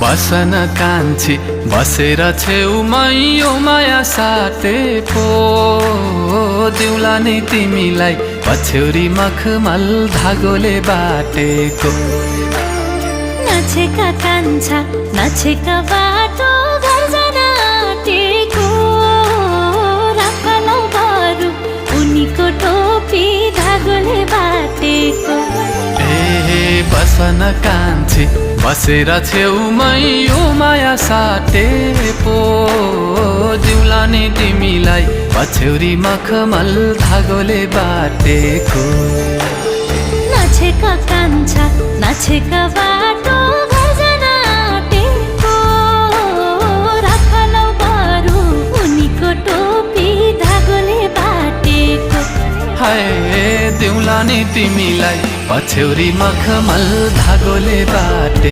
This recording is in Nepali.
बसन कान्छी बसेर छेउमै यो माया साटे पो दिउला नि तिमीलाई पछ्यौरी मखमल धागोले बाटेको। नाचेका कान्छा नाचेका बाटो घर जान आँटेको, राखलौ बरु उनीको टोपी धागोले बाटेको। ए बसन कान्छी बसेर छेउमै यो माया साटे पो दिउला नि तिमीलाई पछ्यौरी मखमल धागोले बाटेको। नाचेका कान्छा नाचेका बाटो घर जान आँटेको, राखलौ बरु उनीको टोपी धागोले बाटेको। हाय दिउला नि तिमीलाई पछ्यौरी मखमल धागोले बाटे।